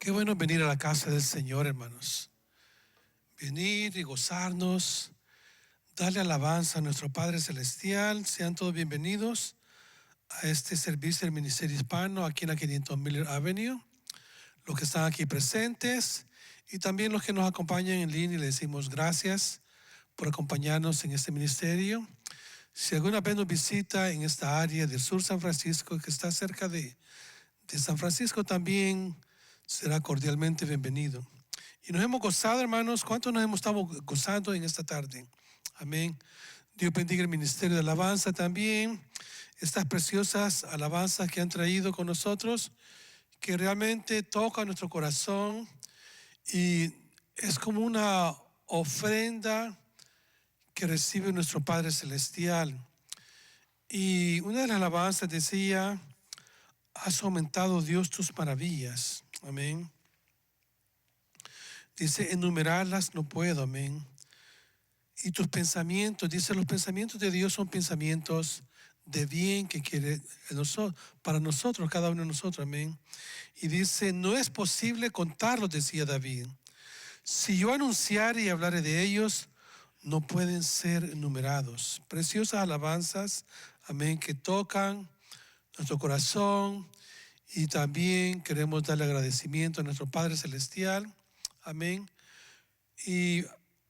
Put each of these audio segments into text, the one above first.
Qué bueno venir a la casa del Señor, hermanos. Venir y gozarnos, darle alabanza a nuestro Padre Celestial. Sean todos bienvenidos a este servicio del Ministerio Hispano aquí en la 500 Miller Avenue. Los que están aquí presentes y también los que nos acompañan en línea, le decimos gracias por acompañarnos en este ministerio. Si alguna vez nos visita en esta área del sur San Francisco, que está cerca de San Francisco, también será cordialmente bienvenido. Y nos hemos gozado, hermanos. ¿Cuántos nos hemos estado gozando en esta tarde? Amén. Dios bendiga el ministerio de alabanza también. Estas preciosas alabanzas que han traído con nosotros, que realmente tocan nuestro corazón y es como una ofrenda que recibe nuestro Padre Celestial. Y una de las alabanzas decía: has aumentado, Dios, tus maravillas. Amén. Dice, enumerarlas no puedo. Amén. Y tus pensamientos, dice, los pensamientos de Dios son pensamientos de bien que quiere para nosotros, cada uno de nosotros. Amén. Y dice, no es posible contarlos, decía David. Si yo anunciare y hablare de ellos, no pueden ser enumerados. Preciosas alabanzas, amén, que tocan nuestro corazón. Y también queremos darle agradecimiento a nuestro Padre Celestial. Amén. Y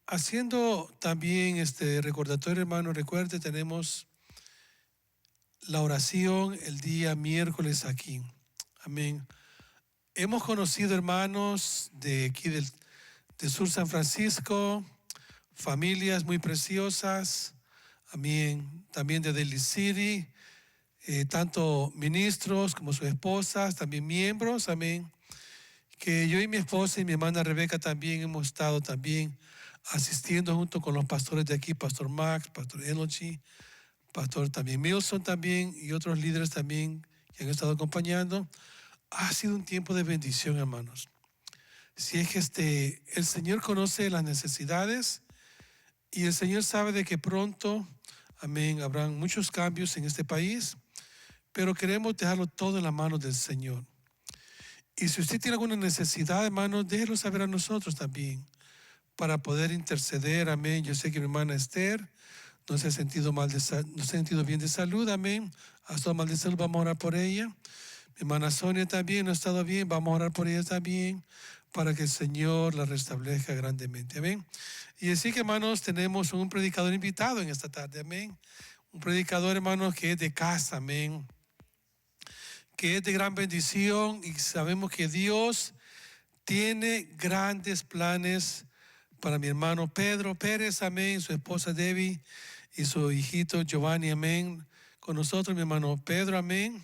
haciendo también este recordatorio, hermano, recuerde, tenemos la oración el día miércoles aquí. Amén. Hemos conocido hermanos de aquí del sur San Francisco, familias muy preciosas. Amén. También de Daly City, tanto ministros como sus esposas, también miembros. Amén. Que yo y mi esposa y mi hermana Rebeca también hemos estado también asistiendo junto con los pastores de aquí, Pastor Max, Pastor Elogy, Pastor también Milson también y otros líderes también que han estado acompañando. Ha sido un tiempo de bendición, hermanos. Si es que el Señor conoce las necesidades y el Señor sabe de que pronto, amén, habrán muchos cambios en este país, pero queremos dejarlo todo en las manos del Señor. Y si usted tiene alguna necesidad, hermano, déjelo saber a nosotros también, para poder interceder, amén. Yo sé que mi hermana Esther no se ha sentido mal no se ha sentido bien de salud, amén. Ha estado mal de salud, vamos a orar por ella. Mi hermana Sonia también no ha estado bien, vamos a orar por ella también, para que el Señor la restablezca grandemente, amén. Y así que, hermanos, tenemos un predicador invitado en esta tarde, amén. Un predicador, hermanos, que es de casa, amén, que es de gran bendición, y sabemos que Dios tiene grandes planes para mi hermano Pedro Pérez, amén, su esposa Debbie y su hijito Giovanni, amén. Con nosotros mi hermano Pedro, amén.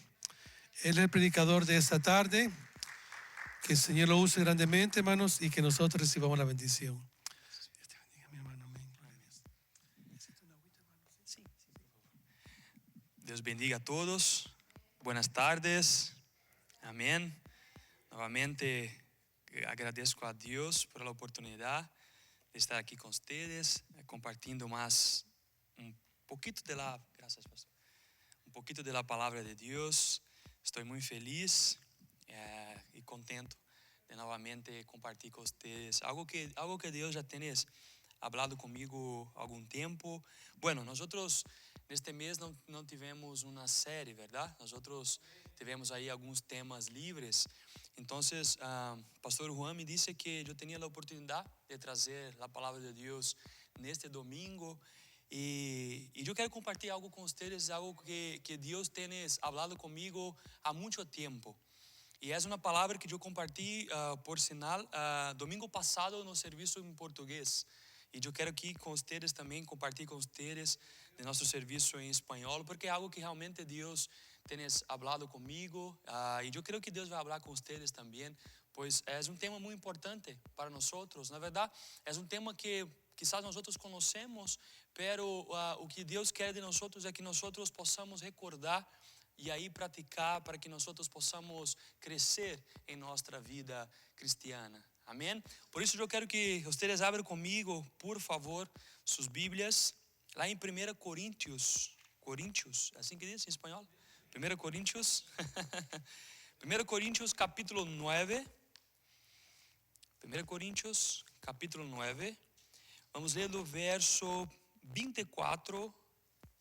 Él es el predicador de esta tarde. Que el Señor lo use grandemente, hermanos, y que nosotros recibamos la bendición. Dios te bendiga, mi hermano, amén. Dios bendiga a todos. Buenas tardes. Amén. Nuevamente agradezco a Dios por la oportunidad de estar aquí con ustedes, compartiendo más un poquito de la, gracias, pastor, un poquito de la palabra de Dios. Estoy muy feliz y contento de nuevamente compartir con ustedes algo que Dios ya tiene hablado conmigo algún tiempo. Bueno, nosotros neste mês não tivemos uma série, verdade? Nosotros tivemos aí alguns temas livres. Então, Pastor Juan me disse que eu tinha a oportunidade de trazer a palavra de Deus neste domingo. E eu quero compartilhar algo com vocês, algo que Deus tem falado comigo há muito tempo. E é uma palavra que eu compartilhei, por sinal, domingo passado no serviço em português. E eu quero aqui com vocês também compartilhar com vocês de nosso serviço em espanhol, porque é algo que realmente Deus tem falado comigo. E eu creio que Deus vai falar com vocês também, pois é um tema muito importante para nós. Na verdade, é um tema que quizás nós conhecemos, pero o que Deus quer de nós é que nós possamos recordar e aí praticar para que nós possamos crescer em nossa vida cristiana. Amém? Por isso eu quero que vocês abram comigo, por favor, suas Bíblias, lá em 1 Coríntios, assim que diz em espanhol? 1 Coríntios, 1 Coríntios capítulo 9, 1 Coríntios, capítulo 9. Vamos ler do verso 24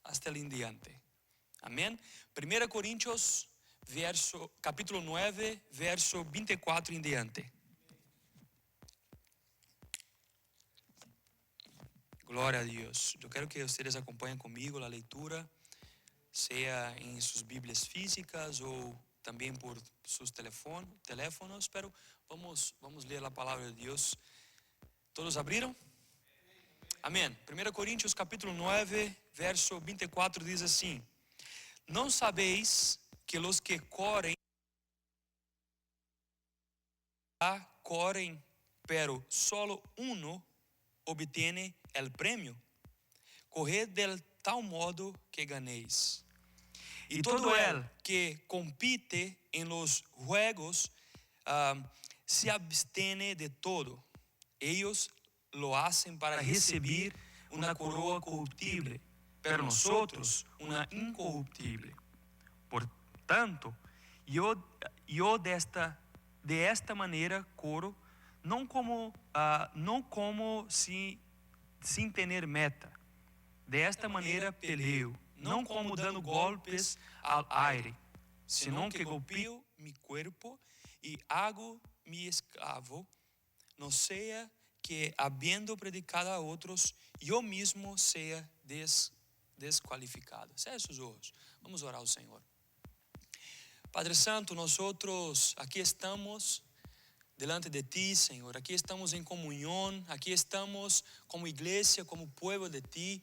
hasta el en diante. Amém? 1 Coríntios, capítulo 9, verso 24 em diante. Glória a Deus. Eu quero que vocês acompanhem comigo a leitura, seja em suas Bíblias físicas ou também por seus teléfonos, pero vamos ler a palavra de Deus. Todos abriram? Amém. 1 Coríntios capítulo 9, verso 24 diz assim: Não sabeis que os que correm, pero solo uno obtiene el premio. Corred del tal modo que ganéis. E todo el que compite en los juegos se abstiene de todo. Ellos lo hacen para recibir una coroa corruptible, pero nosotros una incorruptible. Por tanto, yo de esta maneira corro, não como sin tener meta. De esta maneira peleo, não como dando golpes al aire, sino que golpeo mi cuerpo y hago mi esclavo, no sea que habiendo predicado a outros, eu mesmo seja desqualificado. Feche seus olhos. Vamos orar ao Senhor. Padre Santo, nós aqui estamos delante de Ti, Senhor. Aqui estamos em comunhão, aqui estamos como igreja, como povo de Ti.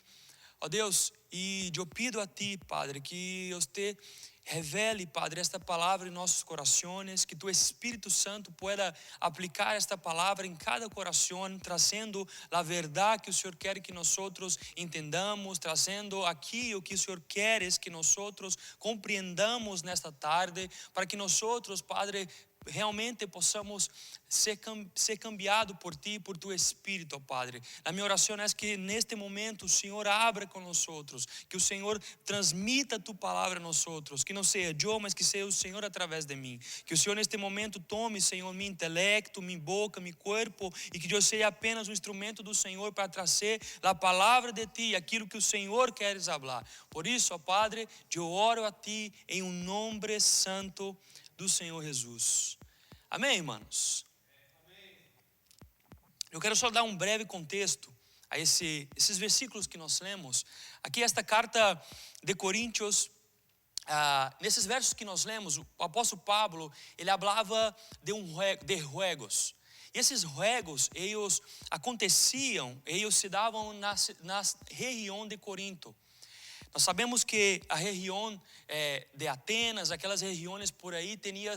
Ó Deus, e eu pido a Ti, Padre, que você revele, Padre, esta palavra em nossos corações, que Tu Espírito Santo pueda aplicar esta palavra em cada coração, trazendo a verdade que o Senhor quer que nós entendamos, trazendo aqui o que o Senhor quer que nós compreendamos nesta tarde, para que nós, Padre, realmente possamos ser cambiado por Ti, por Tu Espírito, Padre. A minha oração é que neste momento o Senhor abra com nós, que o Senhor transmita Tu palavra a nós, que não seja eu, mas que seja o Senhor através de mim. Que o Senhor neste momento tome, Senhor, meu intelecto, minha boca, meu corpo, e que eu seja apenas um instrumento do Senhor para trazer a palavra de Ti, aquilo que o Senhor quer falar. Por isso, ó Padre, eu oro a Ti em um nome santo do Senhor Jesus. Amém, irmãos? Eu quero só dar um breve contexto a esses versículos que nós lemos. Aqui esta carta de Coríntios, nesses versos que nós lemos, o apóstolo Pablo, ele falava de juegos. E esses juegos, eles aconteciam, eles se davam na região de Corinto. Nós sabemos que a região de Atenas, aquelas regiões por aí, tinham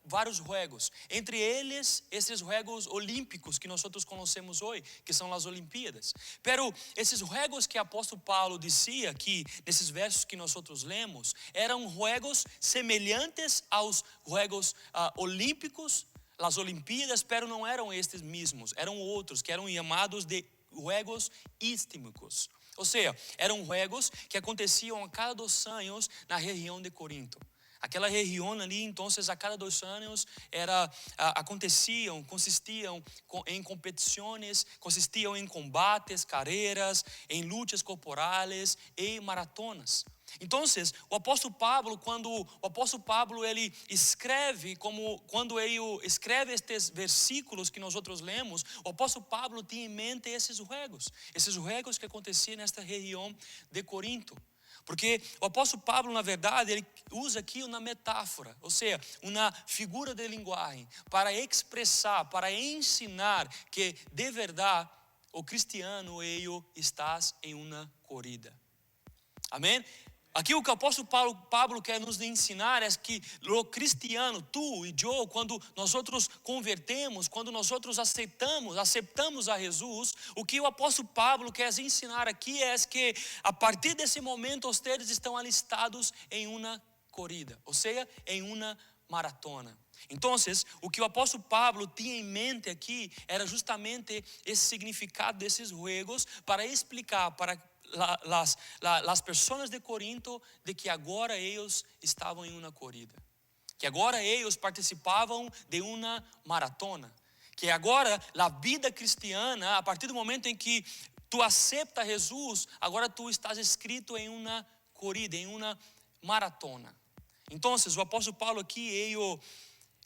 vários juegos. Entre eles, esses juegos olímpicos que nós conhecemos hoje, que são as Olimpíadas. Pero esses juegos que o apóstolo Paulo dizia aqui, nesses versos que nós lemos, eram juegos semelhantes aos juegos olímpicos, as Olimpíadas, pero não eram estes mesmos, eram outros, que eram chamados de juegos istímicos. Ou seja, eram juegos que aconteciam a cada 2 anos na região de Corinto. Aquela região ali, então, a cada 2 anos consistiam em competições, consistiam em combates, carreiras, em lutas corporais e maratonas. Então, o apóstolo Pablo, quando o apóstolo Pablo ele escreve, quando ele escreve estes versículos que nós lemos, o apóstolo Pablo tinha em mente esses juegos que aconteciam nesta região de Corinto. Porque o apóstolo Pablo, na verdade, ele usa aqui uma metáfora, ou seja, uma figura de linguagem, para expressar, para ensinar que, de verdade, o cristiano, ele está em uma corrida. Amém? Aqui o que o apóstolo Pablo quer nos ensinar é que o cristiano, tu e eu, quando nós convertemos, quando nós aceitamos a Jesus, o que o apóstolo Pablo quer ensinar aqui é que a partir desse momento vocês estão alistados em uma corrida, ou seja, em uma maratona. Então, o que o apóstolo Pablo tinha em mente aqui era justamente esse significado desses juegos para explicar para as pessoas de Corinto de que agora eles estavam em uma corrida, que agora eles participavam de uma maratona, Que agora, a vida cristiana, a partir do momento em que tu aceitas Jesus, agora tu estás inscrito em uma corrida, em uma maratona. Então, o apóstolo Paulo aqui, ele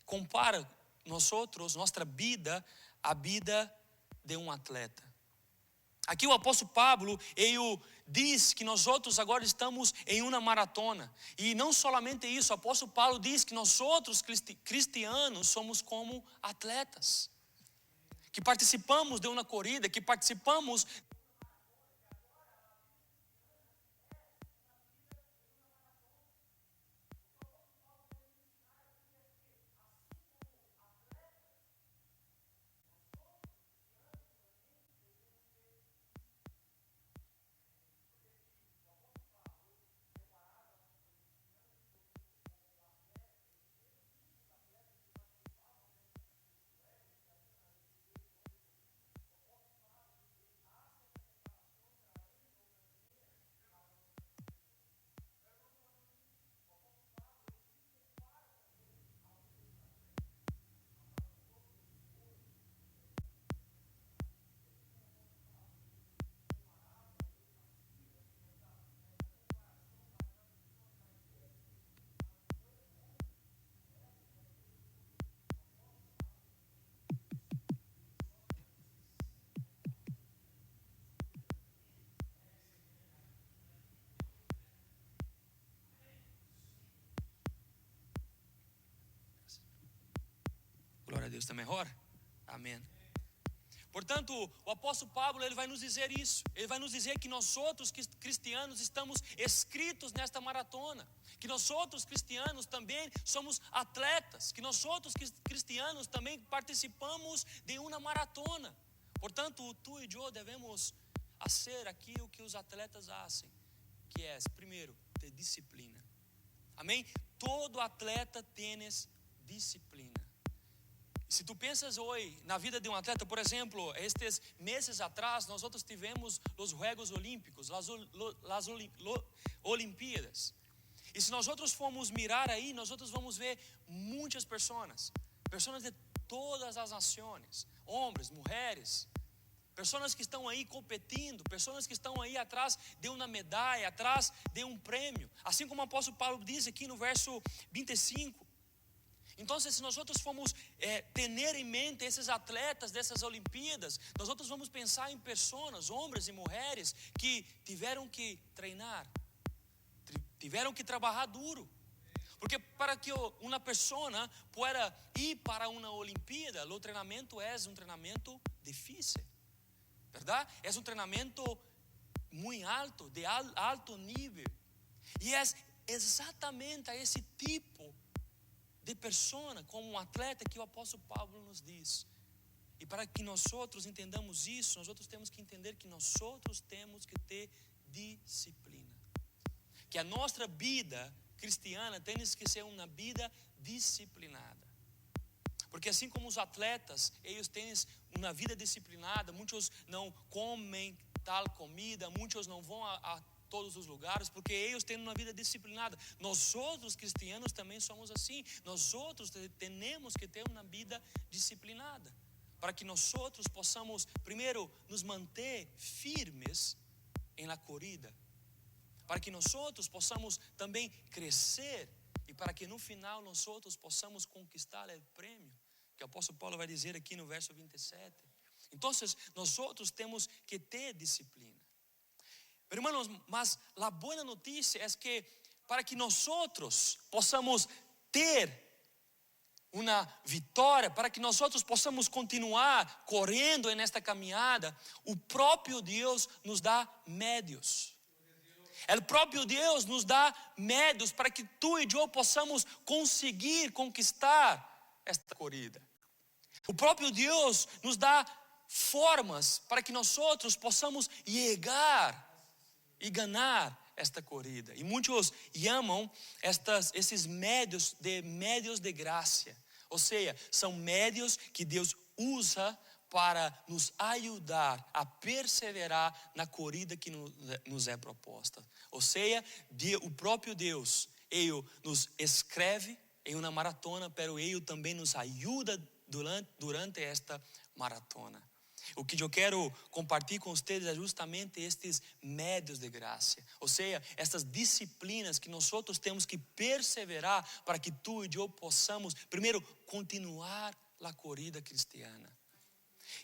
compara nossa vida, a vida de um atleta. Aqui o apóstolo Pablo, ele diz que nós outros agora estamos em uma maratona. E não somente isso, o apóstolo Paulo diz que nós outros cristianos somos como atletas. Que participamos de uma corrida, que participamos. Glória a Deus, está melhor? Amém. Portanto, o apóstolo Pablo, ele vai nos dizer isso. Ele vai nos dizer que nós outros cristianos estamos escritos nesta maratona. Que nós outros cristianos também somos atletas. Que nós outros cristianos também participamos de uma maratona. Portanto, tu e eu devemos fazer aquilo que os atletas fazem. Que é, primeiro, ter disciplina. Amém? Todo atleta tem disciplina. Se tu pensas hoje na vida de um atleta, por exemplo, estes meses atrás, nós outros tivemos os Juegos Olímpicos, as Olimpíadas. E se nós outros formos mirar aí, nós outros vamos ver muitas pessoas de todas as nações, homens, mulheres, pessoas que estão aí competindo, pessoas que estão aí atrás de uma medalha, atrás de um prêmio. Assim como o apóstolo Paulo diz aqui no verso 25. Então, se nós outros formos ter em mente esses atletas dessas Olimpíadas, nós outros vamos pensar em pessoas, homens e mulheres, que tiveram que treinar, tiveram que trabalhar duro. Porque para que uma pessoa pueda ir para uma Olimpíada, o treinamento é um treinamento difícil, verdade? É um treinamento muito alto, de alto nível. E é exatamente a esse tipo de persona, como um atleta, que o apóstolo Pablo nos diz. E para que nós outros entendamos isso, nós outros temos que entender que nós outros temos que ter disciplina. Que a nossa vida cristiana tem que ser uma vida disciplinada. Porque assim como os atletas, eles têm uma vida disciplinada, muitos não comem tal comida, muitos não vão a todos os lugares, porque eles têm uma vida disciplinada. Nós outros cristianos também somos assim. Nós outros temos que ter uma vida disciplinada, para que nós outros possamos, primeiro, nos manter firmes em la corrida, para que nós outros possamos também crescer, e para que no final nós outros possamos conquistar o prêmio, que o apóstolo Paulo vai dizer aqui no verso 27. Então, nós outros temos que ter disciplina. Hermanos, mas a boa notícia é que para que nós outros possamos ter uma vitória, para que nós outros possamos continuar correndo nesta caminhada, o próprio Deus nos dá médios. O próprio Deus nos dá médios para que tu e eu possamos conseguir conquistar esta corrida. O próprio Deus nos dá formas para que nós outros possamos chegar e ganhar esta corrida. E muitos chamam esses médios de graça. Ou seja, são médios que Deus usa para nos ajudar a perseverar na corrida que nos é proposta. Ou seja, o próprio Deus, Ele nos escreve em uma maratona, pero Ele também nos ajuda durante esta maratona. O que eu quero compartilhar com vocês é justamente estes médios de graça. Ou seja, estas disciplinas que nós temos que perseverar para que tu e eu possamos, primeiro, continuar a corrida cristiana.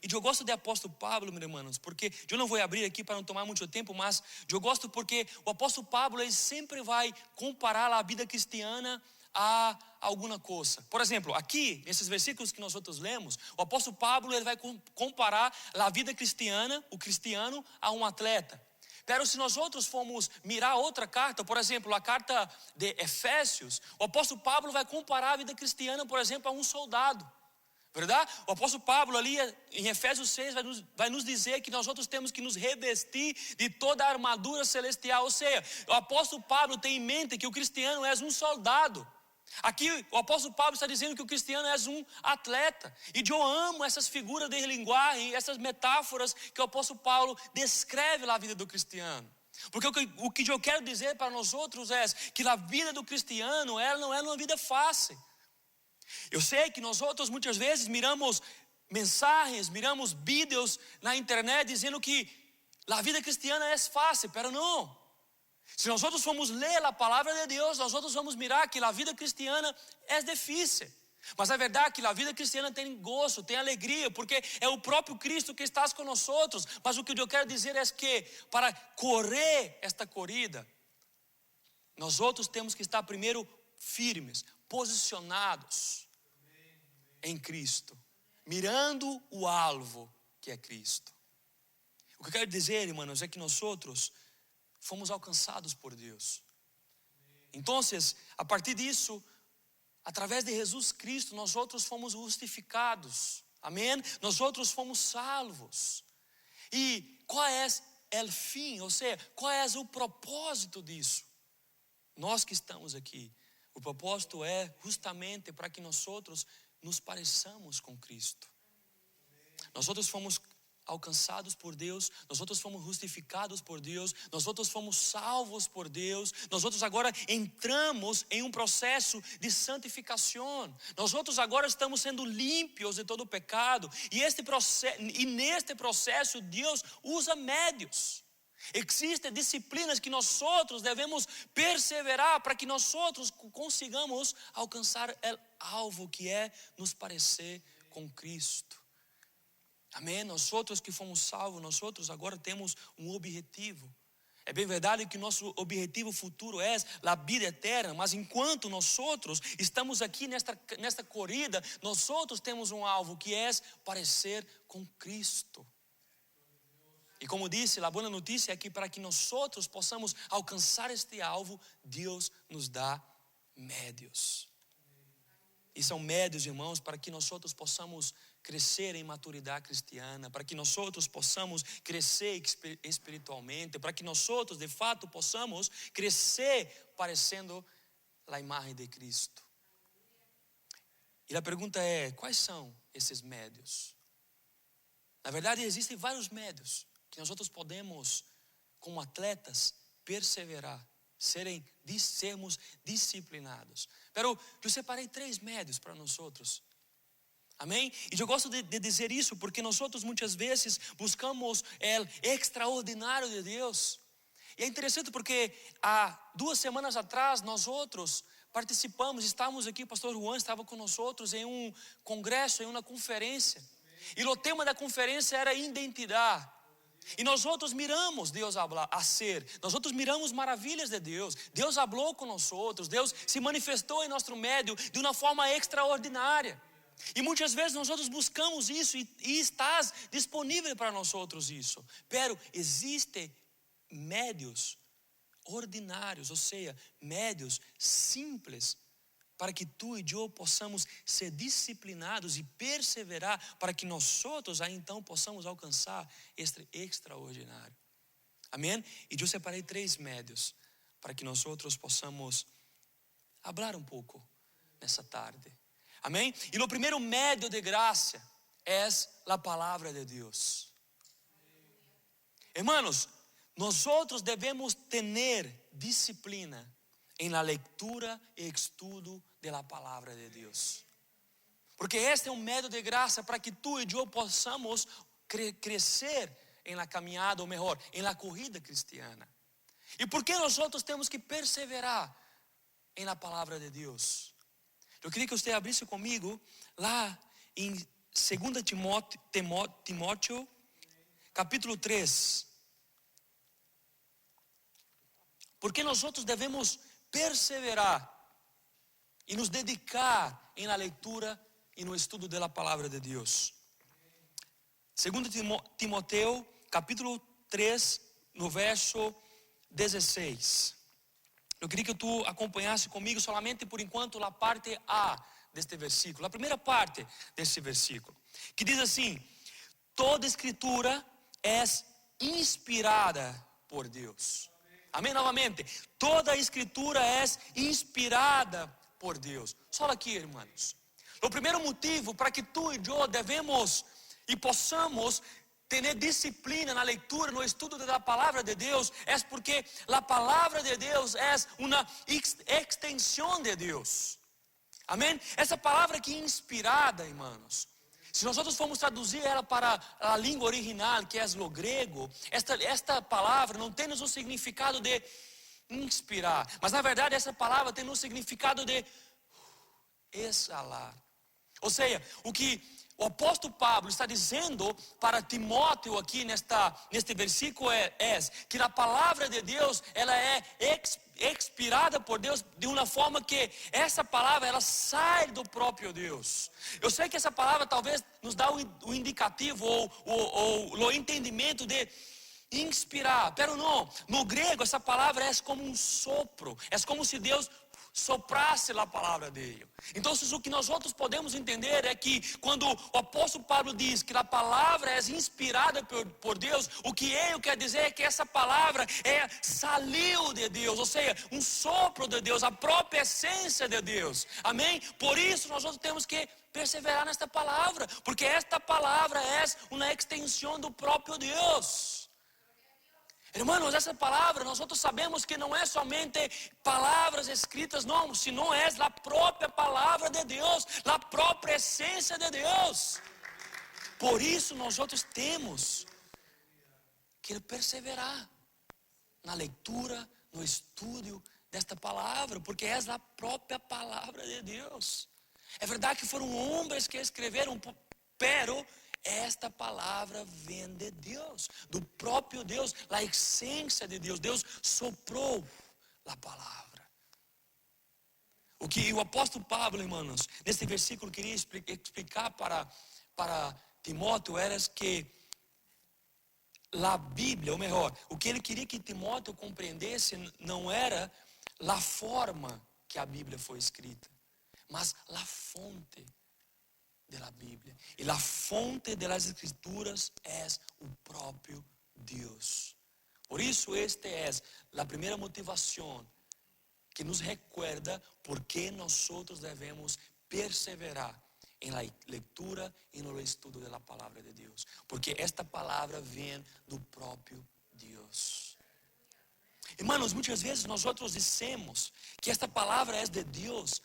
E eu gosto do apóstolo Pablo, meus irmãos, porque eu não vou abrir aqui para não tomar muito tempo, mas eu gosto porque o apóstolo Pablo ele sempre vai comparar a vida cristiana a alguma coisa. Por exemplo, aqui, nesses versículos que nós lemos, o apóstolo Pablo ele vai comparar a vida cristiana, o cristiano, a um atleta. Pero se nós formos mirar outra carta, por exemplo, a carta de Efésios, o apóstolo Pablo vai comparar a vida cristiana, por exemplo, a um soldado. Verdade? O apóstolo Pablo ali em Efésios 6 vai nos dizer que nós temos que nos revestir de toda a armadura celestial. Ou seja, o apóstolo Pablo tem em mente que o cristiano é um soldado. Aqui o apóstolo Pablo está dizendo que o cristiano é um atleta. E eu amo essas figuras de linguagem, essas metáforas que o apóstolo Paulo descreve a vida do cristiano. Porque o que eu quero dizer para nós outros é que a vida do cristiano ela não é uma vida fácil. Eu sei que nós outros muitas vezes miramos mensagens, miramos vídeos na internet dizendo que a vida cristiana é fácil, pero não. Se nós outros formos ler a palavra de Deus, nós outros vamos mirar que a vida cristiana é difícil. Mas a verdade é que a vida cristiana tem gozo, tem alegria, porque é o próprio Cristo que está com nós outros. Mas o que eu quero dizer é que para correr esta corrida, nós outros temos que estar primeiro firmes, posicionados em Cristo, mirando o alvo que é Cristo. O que eu quero dizer, irmãos, é que nós outros fomos alcançados por Deus. Então, a partir disso, através de Jesus Cristo, nós outros fomos justificados. Amém? Nós outros fomos salvos. E qual é o fim? Ou seja, qual é o propósito disso? Nós que estamos aqui, o propósito é justamente para que nós outros nos pareçamos com Cristo. Nós outros fomos alcançados por Deus, nós outros fomos justificados por Deus, nós outros fomos salvos por Deus, nós outros agora entramos em um processo de santificação. Nós outros agora estamos sendo límpios de todo o pecado, e neste processo Deus usa médios. Existem disciplinas que nós outros devemos perseverar para que nós outros consigamos alcançar o alvo que é nos parecer com Cristo. Amém? Nós outros que fomos salvos, nós outros agora temos um objetivo. É bem verdade que nosso objetivo futuro é a vida eterna, mas enquanto nós outros estamos aqui nesta corrida, nós outros temos um alvo que é parecer com Cristo. E como disse, a boa notícia é que para que nós outros possamos alcançar este alvo, Deus nos dá médios. E são médios, irmãos, para que nós outros possamos crescer em maturidade cristiana, para que nós outros possamos crescer espiritualmente, para que nós outros de fato possamos crescer parecendo a imagem de Cristo. E a pergunta é, quais são esses médios? Na verdade existem vários médios que nós outros podemos, como atletas, perseverar, sermos disciplinados. Pero eu separei 3 médios para nós outros. Amém? E eu gosto de dizer isso porque nós outros muitas vezes buscamos o extraordinário de Deus. E é interessante porque há 2 semanas atrás nós outros estávamos aqui, o pastor Juan estava com nós outros em um congresso, em uma conferência. E o tema da conferência era identidade. E nós outros miramos Deus a ser, nós outros miramos maravilhas de Deus. Deus falou com nós outros, Deus se manifestou em nosso meio de uma forma extraordinária. E muitas vezes nós outros buscamos isso e está disponível para nós outros isso. Pero existem médios ordinários, ou seja, médios simples, para que tu e eu possamos ser disciplinados e perseverar, para que nós outros aí então possamos alcançar este extraordinário. Amém? E eu separei 3 médios, para que nós outros possamos falar um pouco nessa tarde. Amém? E o primeiro médio de graça é a palavra de Deus. Hermanos, nós outros devemos ter disciplina em la lectura e estudo de la palavra de Deus. Porque este é um medio de graça para que tu e eu possamos crescer em la caminhada, ou melhor, em la corrida cristiana. E por que nós temos que perseverar em la palavra de Deus? Eu queria que você abrisse comigo lá em 2 Timóteo, capítulo 3. Porque nós devemos perseverar e nos dedicar em la leitura e no estudo da palavra de Deus. 2 Timoteo, capítulo 3, no verso 16. Eu queria que tu acompanhasse comigo somente por enquanto a parte A deste versículo, a primeira parte desse versículo, que diz assim: toda escritura é inspirada por Deus. Amém? Novamente, toda a escritura é inspirada por Deus. Só aqui, irmãos. O primeiro motivo para que tu e eu devemos e possamos ter disciplina na leitura, no estudo da palavra de Deus, é porque a palavra de Deus é uma extensão de Deus. Amém? Essa palavra que é inspirada, irmãos, se nós formos traduzir ela para a língua original, que é o grego, esta palavra não tem o significado de inspirar, mas na verdade essa palavra tem o significado de exalar. Ou seja, o que o apóstolo Pablo está dizendo para Timóteo aqui neste versículo é que a palavra de Deus, ela é expirada por Deus de uma forma que essa palavra, ela sai do próprio Deus. Eu sei que essa palavra talvez nos dá o indicativo ou o entendimento de inspirar, pero não, no grego essa palavra é como um sopro, é como se Deus soprasse a palavra dele. Então, o que nós outros podemos entender é que quando o apóstolo Pablo diz que a palavra é inspirada por Deus, o que ele quer dizer é que essa palavra saiu de Deus, ou seja, um sopro de Deus, a própria essência de Deus. Amém? Por isso nós outros temos que perseverar nesta palavra, porque esta palavra é uma extensão do próprio Deus. Irmãos, essa palavra, nós outros sabemos que não é somente palavras escritas, não, senão é a própria palavra de Deus, a própria essência de Deus. Por isso nós outros temos que perseverar na leitura, no estudo desta palavra, porque é a própria palavra de Deus. É verdade que foram homens que escreveram, pero esta palavra vem de Deus, do próprio Deus, a essência de Deus. Deus soprou a palavra. O que o apóstolo Pablo, irmãos, nesse versículo queria explicar para Timóteo era que a Bíblia, ou melhor, o que ele queria que Timóteo compreendesse não era a forma que a Bíblia foi escrita, mas a fonte da Bíblia. E a fonte das Escrituras é o próprio Deus. Por isso, esta é a primeira motivação que nos recuerda por que nós devemos perseverar em la leitura e no estudo da palavra de Deus. Porque esta palavra vem do próprio Deus. Irmãos, muitas vezes nós dizemos que esta palavra é de Deus.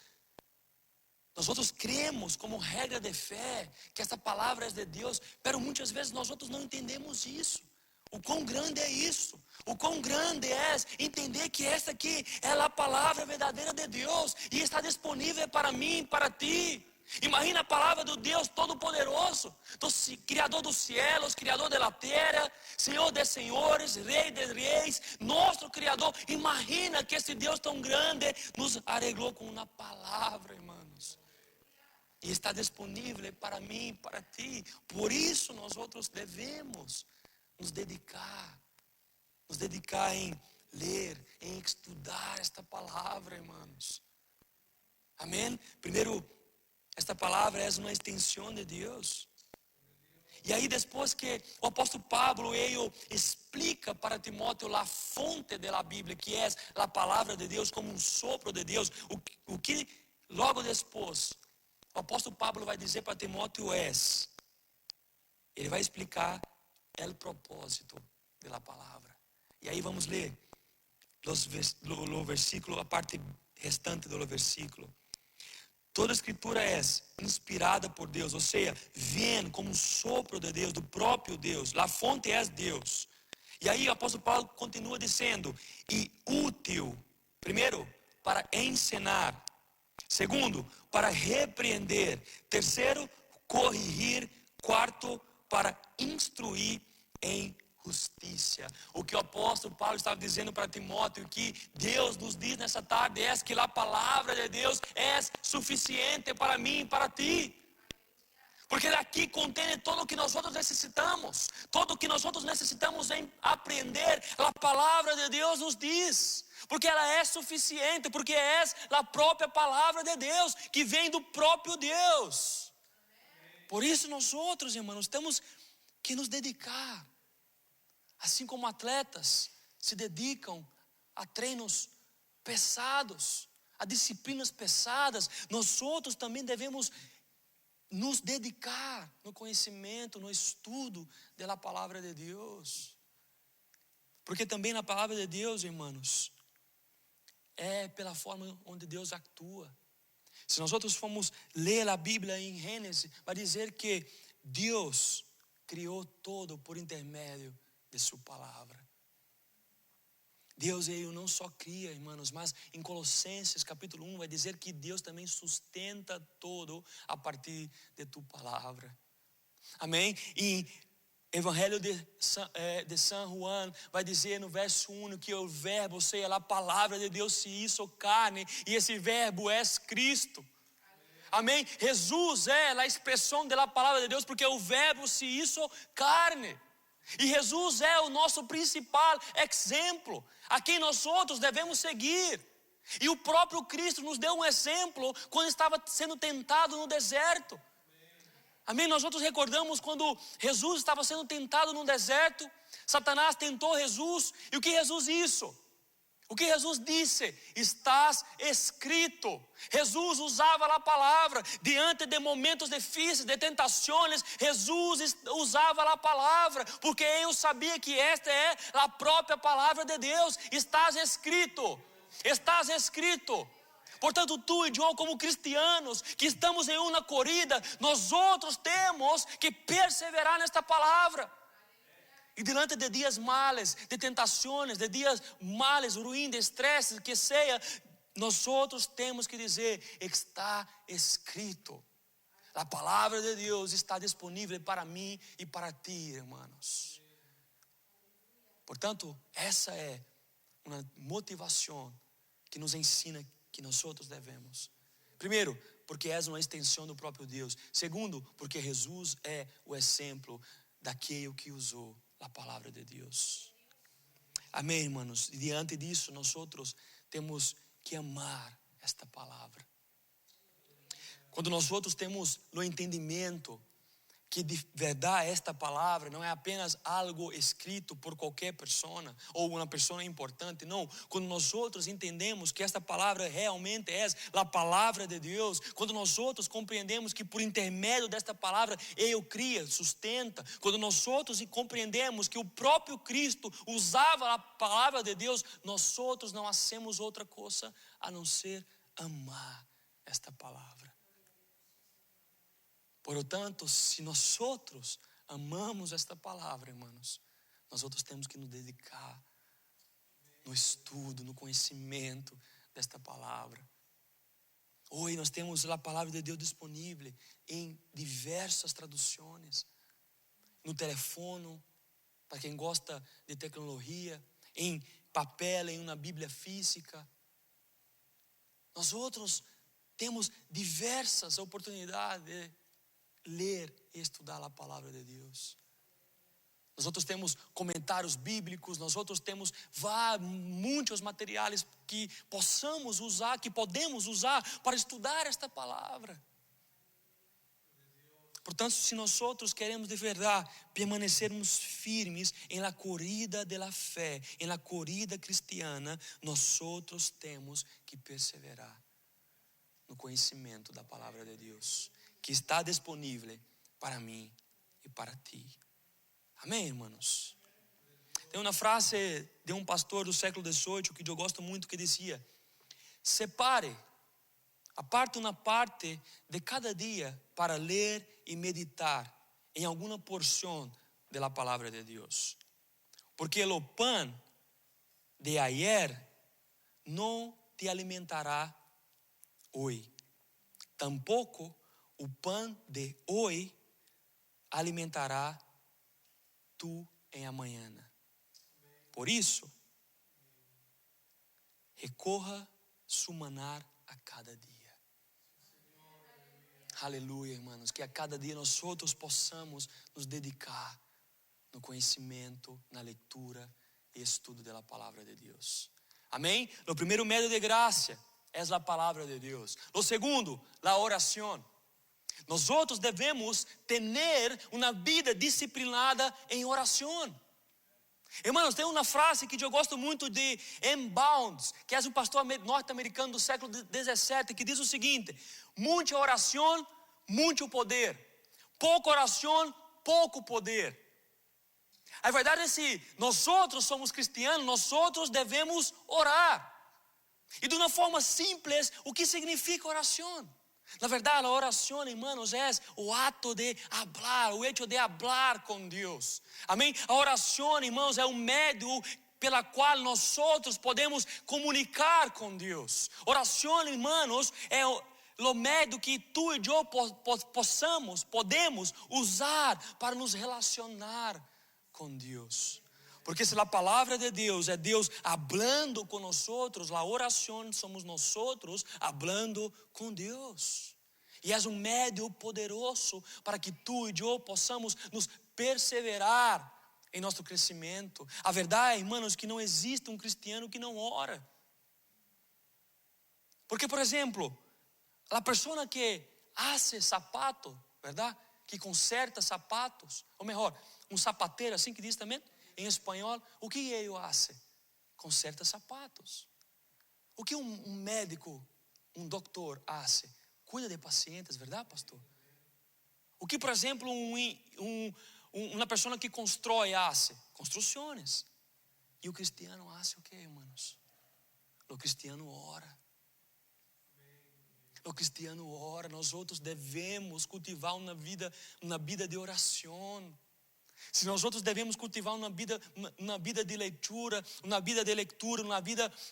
Nós cremos como regra de fé que essa palavra é de Deus, mas muitas vezes nós não entendemos isso. O quão grande é isso? O quão grande é entender que essa aqui é a palavra verdadeira de Deus e está disponível para mim e para ti. Imagina a palavra do Deus Todo-Poderoso, Criador dos cielos, Criador da terra, Senhor de senhores, Rei de reis, nosso Criador. Imagina que esse Deus tão grande nos arreglou com uma palavra, irmãos. E está disponível para mim e para ti. Por isso nós devemos nos dedicar em ler, em estudar esta palavra, irmãos. Amém? Primeiro, esta palavra é uma extensão de Deus. E aí depois que o apóstolo Pablo ele explica para Timóteo a fonte da Bíblia, que é a palavra de Deus como um sopro de Deus, o que logo depois o apóstolo Pablo vai dizer para Timóteo ele vai explicar o propósito da palavra. E aí vamos ler o versículo, a parte restante do versículo. Toda a escritura é inspirada por Deus, ou seja, vem como um sopro de Deus, do próprio Deus. A fonte é Deus. E aí o apóstolo Paulo continua dizendo, e útil, primeiro, para ensinar. Segundo, para repreender. Terceiro, corrigir. Quarto, para instruir em justiça. O que o apóstolo Paulo estava dizendo para Timóteo, que Deus nos diz nessa tarde, é que a palavra de Deus é suficiente para mim e para ti. Porque daqui contém todo o que nós necessitamos. Todo o que nós necessitamos em aprender. A palavra de Deus nos diz. Porque ela é suficiente. Porque é a própria palavra de Deus, que vem do próprio Deus. Por isso nós outros, irmãos, temos que nos dedicar. Assim como atletas se dedicam a treinos pesados, a disciplinas pesadas, nós outros também devemos nos dedicar no conhecimento, no estudo da palavra de Deus. Porque também na palavra de Deus, irmãos, é pela forma onde Deus atua. Se nós outros formos ler a Bíblia em Gênesis, vai dizer que Deus criou todo por intermédio de sua palavra. Deus, ele não só cria, irmãos, mas em Colossenses capítulo 1 vai dizer que Deus também sustenta todo a partir de tua palavra. Amém? E Evangelho de São Juan vai dizer no verso 1 que o verbo, ou seja, a palavra de Deus se hizo carne, e esse verbo é Cristo. Amém? Jesus é a expressão da palavra de Deus, porque o verbo se hizo carne. E Jesus é o nosso principal exemplo, a quem nós outros devemos seguir. E o próprio Cristo nos deu um exemplo quando estava sendo tentado no deserto. Amém? Nós outros recordamos quando Jesus estava sendo tentado no deserto. Satanás tentou Jesus. E o que Jesus disse? O que Jesus disse? Estás escrito. Jesus usava a palavra diante de momentos difíceis, de tentações. Jesus usava a palavra, porque eu sabia que esta é a própria palavra de Deus. Estás escrito. Estás escrito. Portanto, tu e eu, como cristianos que estamos em uma corrida, nós outros temos que perseverar nesta palavra. E diante de dias males, de tentações, de dias males, ruins, de estresse, que seja, nós outros temos que dizer, está escrito. A palavra de Deus está disponível para mim e para ti, irmãos. Portanto, essa é uma motivação que nos ensina que nós outros devemos. Primeiro, porque és uma extensão do próprio Deus. Segundo, porque Jesus é o exemplo daquele que usou a palavra de Deus. Amém, irmãos? E diante disso, nós outros temos que amar esta palavra. Quando nós outros temos o entendimento que de verdade esta palavra não é apenas algo escrito por qualquer pessoa ou uma pessoa importante, não. Quando nós outros entendemos que esta palavra realmente é a palavra de Deus, quando nós outros compreendemos que por intermédio desta palavra Ele cria, sustenta, quando nós outros compreendemos que o próprio Cristo usava a palavra de Deus, nós outros não hacemos outra coisa a não ser amar esta palavra. Portanto, se nós outros amamos esta palavra, irmãos, nós outros temos que nos dedicar no estudo, no conhecimento desta palavra. Hoje nós temos a palavra de Deus disponível em diversas traduções, no telefone, para quem gosta de tecnologia, em papel, em uma Bíblia física. Nós outros temos diversas oportunidades de ler e estudar a palavra de Deus. Nós outros temos comentários bíblicos, nós outros temos muitos materiais que possamos usar, que podemos usar para estudar esta palavra. Portanto, se nós outros queremos de verdade permanecermos firmes em la corrida de la fé, em la corrida cristiana, nós outros temos que perseverar no conhecimento da palavra de Deus, que está disponível para mim e para ti. Amém, irmãos? Tem uma frase de um pastor do século XVIII que eu gosto muito, que dizia: separe Aparta uma parte de cada dia para ler e meditar em alguma porção da palavra de Deus. Porque o pão de ayer não te alimentará hoje. Tampouco o pão de hoje alimentará tu em amanhã. Por isso, recorra su manar a cada dia. Aleluia, irmãos, que a cada dia nós outros possamos nos dedicar no conhecimento, na leitura e estudo da palavra de Deus. Amém? O primeiro medio de graça é a palavra de Deus. O segundo, a oração. Nós outros devemos ter uma vida disciplinada em oração. Irmãos, tem uma frase que eu gosto muito de M. Bounds, que é um pastor norte-americano do século 17, que diz o seguinte: muita oração, muito poder. Pouca oração, pouco poder. A verdade é que nós outros somos cristianos, nós outros devemos orar. E de uma forma simples, o que significa oração? Na verdade, a oração, irmãos, é o ato de hablar, o hecho de hablar com Deus. Amém? A oração, irmãos, é um médio pela qual nós outros podemos comunicar com Deus. Oração, irmãos, é o médio que tu e eu podemos usar para nos relacionar com Deus. Porque se a palavra de Deus é Deus hablando com nós outros, a oração somos nós outros hablando com Deus. E é um médio poderoso para que tu e eu possamos nos perseverar em nosso crescimento. A verdade, irmãos, é que não existe um cristiano que não ora. Porque, por exemplo, a pessoa que hace sapato, verdade? Que conserta sapatos, ou melhor, um sapateiro, assim que diz também em espanhol, o que ele faz? Conserta sapatos. O que um médico, um doutor faz? Cuida de pacientes, verdade, pastor? O que, por exemplo, uma pessoa que constrói faz? Construções. E o cristiano faz o que, irmãos? O cristiano ora. O cristiano ora. Nós outros devemos cultivar uma vida de oração. Se nós outros devemos cultivar uma vida de leitura, uma vida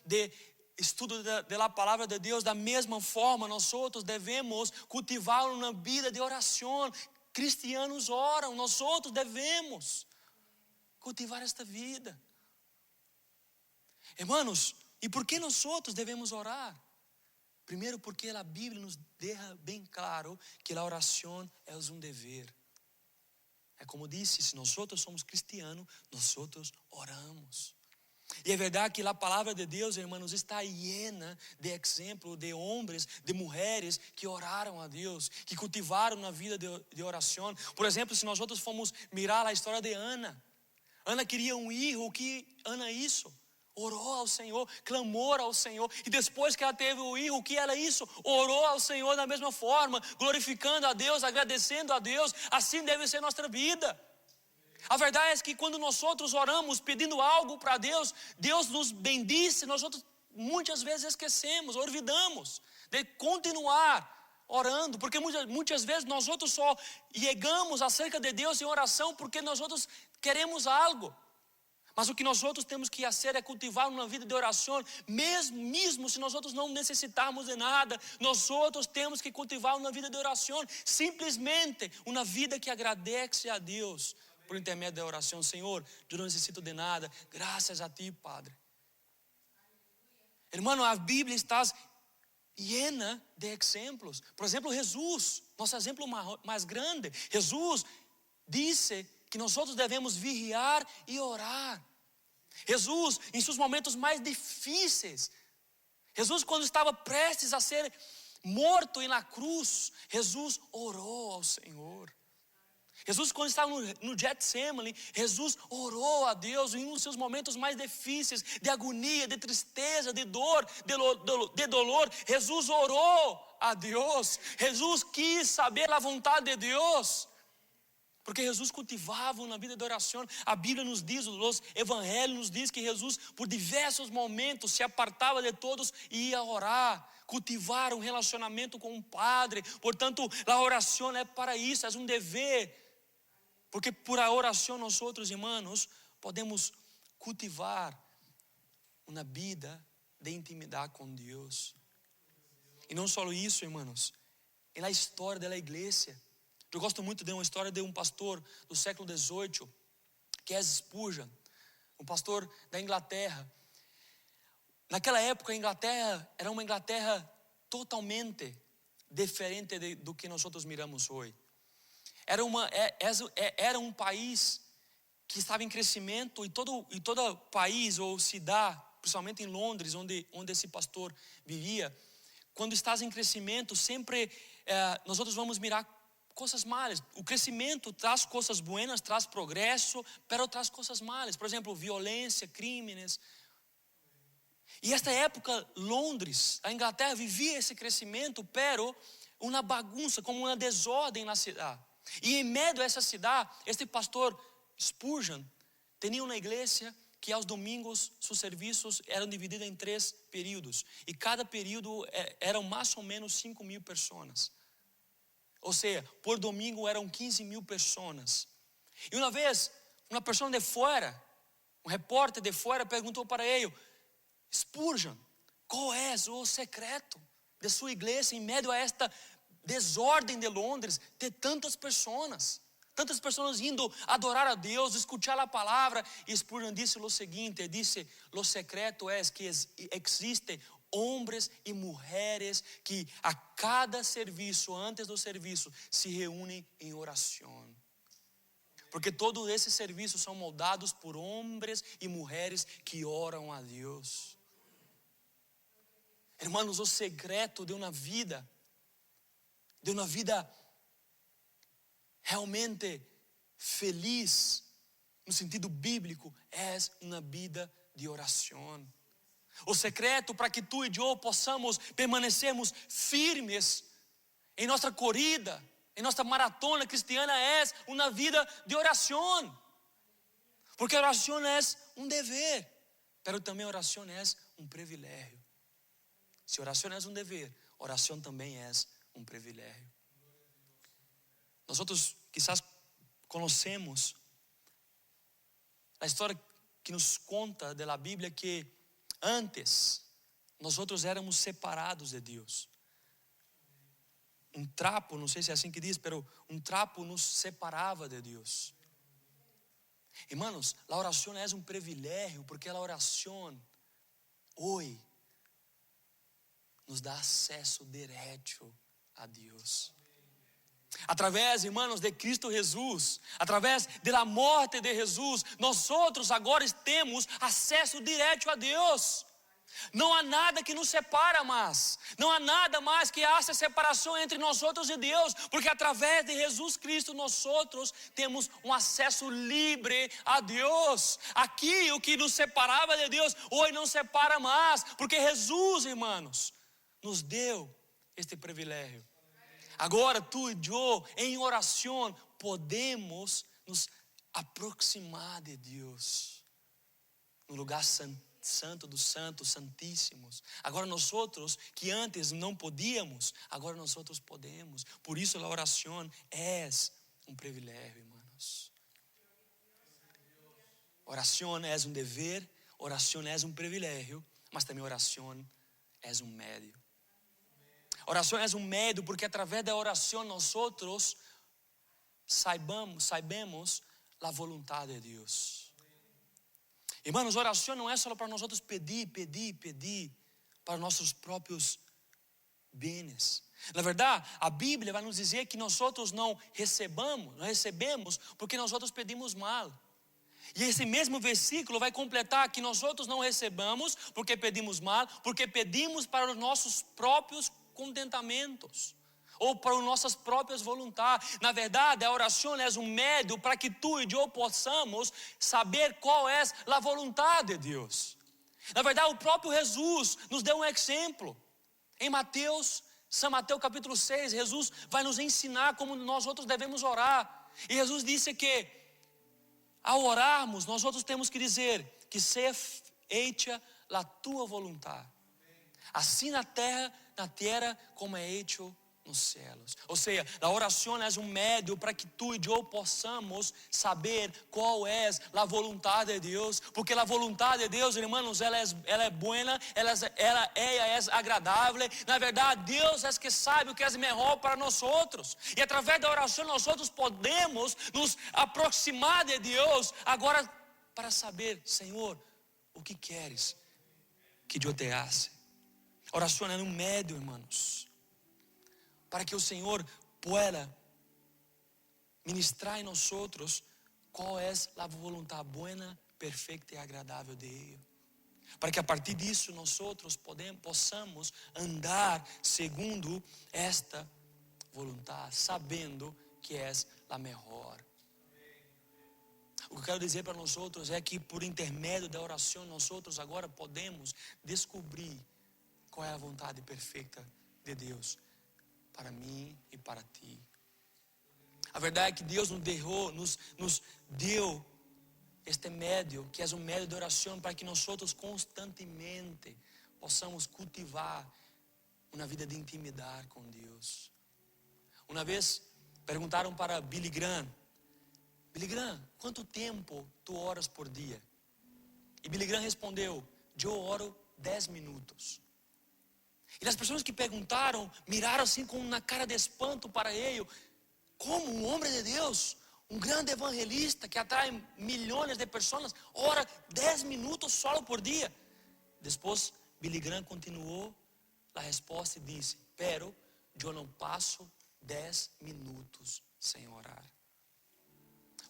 de estudo da palavra de Deus, da mesma forma nós outros devemos cultivar uma vida de oração. Cristianos oram, nós outros devemos cultivar esta vida. Irmãos, e por que nós outros devemos orar? Primeiro, porque a Bíblia nos deixa bem claro que a oração é um dever. É como disse, se nós outros somos cristianos, nós outros oramos. E é verdade que a palavra de Deus, irmãos, está llena de exemplos de homens, de mulheres que oraram a Deus, que cultivaram uma vida de oração. Por exemplo, se nós outros formos mirar a história de Ana. Ana queria um filho, o que Ana hizo? Orou ao Senhor, clamou ao Senhor. E depois que ela teve o filho, o que ela hizo? Orou ao Senhor da mesma forma, glorificando a Deus, agradecendo a Deus. Assim deve ser nossa vida. A verdade é que quando nós outros oramos pedindo algo para Deus, Deus nos bendice. Nós outros muitas vezes esquecemos, olvidamos de continuar orando, porque muitas vezes nós outros só chegamos acerca de Deus em oração porque nós outros queremos algo. Mas o que nós outros temos que fazer é cultivar uma vida de oração, mesmo se nós outros não necessitarmos de nada. Nós outros temos que cultivar uma vida de oração, simplesmente uma vida que agradece a Deus por intermédio da oração. Senhor, eu não necessito de nada, graças a Ti, Padre. Irmão, a Bíblia está llena de exemplos. Por exemplo, Jesus, nosso exemplo mais grande. Jesus disse que nós outros devemos vigiar e orar. Jesus, em seus momentos mais difíceis, Jesus, quando estava prestes a ser morto na cruz, Jesus orou ao Senhor. Jesus, quando estava no Getsemane, Jesus orou a Deus em um dos seus momentos mais difíceis, de agonia, de tristeza, de dor, de dolor. Jesus orou a Deus. Jesus quis saber a vontade de Deus. Porque Jesus cultivava uma vida de oração. A Bíblia nos diz, os evangelhos nos diz que Jesus por diversos momentos se apartava de todos e ia orar. cultivar um relacionamento com um Padre. Portanto, a oração é para isso, é um dever. Porque por a oração nós, irmãos, podemos cultivar uma vida de intimidade com Deus. E não só isso, irmãos, na história da igreja. Eu gosto muito de uma história de um pastor do século XVIII, que é Spurgeon, um pastor da Inglaterra. Naquela época a Inglaterra era uma Inglaterra totalmente diferente do que nós miramos hoje. Era um país que estava em crescimento, e todo país ou cidade, principalmente em Londres, onde esse pastor vivia, quando estás em crescimento, sempre nós vamos mirar coisas malas. O crescimento traz coisas buenas, traz progresso, mas traz coisas malas. Por exemplo, violência, crimes. E esta época, Londres, a Inglaterra vivia esse crescimento, pero uma bagunça, como uma desordem na cidade. E em meio a essa cidade, este pastor Spurgeon tinha uma igreja que aos domingos seus serviços eram divididos em 3 períodos. E cada período eram mais ou menos 5.000 pessoas. Ou seja, por domingo eram 15.000 pessoas. E uma vez, uma pessoa de fora, um repórter de fora, perguntou para ele: Spurgeon, qual é o secreto de sua igreja em meio a esta desordem de Londres, de tantas pessoas indo adorar a Deus, escutar a palavra? E Spurgeon disse o seguinte, disse: o secreto é que existem homens e mulheres que a cada serviço, antes do serviço, se reúnem em oração. Porque todos esses serviços são moldados por homens e mulheres que oram a Deus. Irmãos, o secreto de uma vida realmente feliz, no sentido bíblico, é uma vida de oração. O secreto para que tu e eu possamos permanecermos firmes em nossa corrida, em nossa maratona cristiana, é uma vida de oração. Porque a oração é um dever, mas também a oração é um privilégio. Se oração é um dever, oração também é um privilégio. Nós quizás conhecemos a história que nos conta da Bíblia que antes nós éramos separados de Deus. Um trapo, não sei se é assim que diz, mas um trapo nos separava de Deus. Irmãos, a oração é um privilégio, porque a oração hoje nos dá acesso direto a Deus. Através, irmãos, de Cristo Jesus, através da morte de Jesus, nós agora temos acesso direto a Deus. Não há nada que nos separa mais. Não há nada mais que haja separação entre nós e Deus, porque através de Jesus Cristo nós temos um acesso livre a Deus. Aqui o que nos separava de Deus hoje não separa mais, porque Jesus, irmãos, nos deu este privilégio. Agora tu e eu, em oração, podemos nos aproximar de Deus no lugar santo dos santos, santíssimos. Agora nós que antes não podíamos, agora nós podemos. Por isso a oração é um privilégio, irmãos. Oração é um dever, oração é um privilégio, mas também oração é um médio. Oração é um médio porque através da oração nós saibamos a vontade de Deus. Irmãos, oração não é só para nós pedir para nossos próprios bens. Na verdade, a Bíblia vai nos dizer que nós não recebemos porque nós pedimos mal. E esse mesmo versículo vai completar que nós não recebamos porque pedimos mal, porque pedimos para os nossos próprios contentamentos ou para as nossas próprias vontades. Na verdade, a oração é um médio para que tu e eu possamos saber qual é a vontade de Deus. Na verdade, o próprio Jesus nos deu um exemplo. Em São Mateus capítulo 6, Jesus vai nos ensinar como nós devemos orar. E Jesus disse que ao orarmos, nós temos que dizer que seja feita a tua vontade, assim na terra na terra como é hecho nos céus. Ou seja, a oração é um meio para que tu e eu possamos saber qual é a vontade de Deus, porque a vontade de Deus, irmãos, ela é boa, ela é agradável. Na verdade, Deus é que sabe o que é melhor para nós outros, e através da oração nós outros podemos nos aproximar de Deus agora para saber, Senhor, o que queres que eu te faça. Oração é um meio, irmãos, para que o Senhor pueda ministrar em nós outros qual é a vontade boa, perfeita e agradável de Ele. Para que a partir disso nós outros possamos andar segundo esta vontade, sabendo que é a melhor. O que eu quero dizer para nós outros é que por intermédio da oração nós outros agora podemos descobrir qual é a vontade perfeita de Deus para mim e para ti. A verdade é que Deus nos deu este médio, que é um médio de oração, para que nós outros constantemente possamos cultivar uma vida de intimidade com Deus. Uma vez perguntaram para Billy Graham: quanto tempo tu oras por dia? E Billy Graham respondeu: eu oro 10 minutos. E as pessoas que perguntaram miraram assim com uma cara de espanto para ele. Como um homem de Deus, um grande evangelista que atrai milhões de pessoas, ora 10 minutos só por dia? Depois Billy Graham continuou a resposta e disse: pero eu não passo 10 minutos sem orar.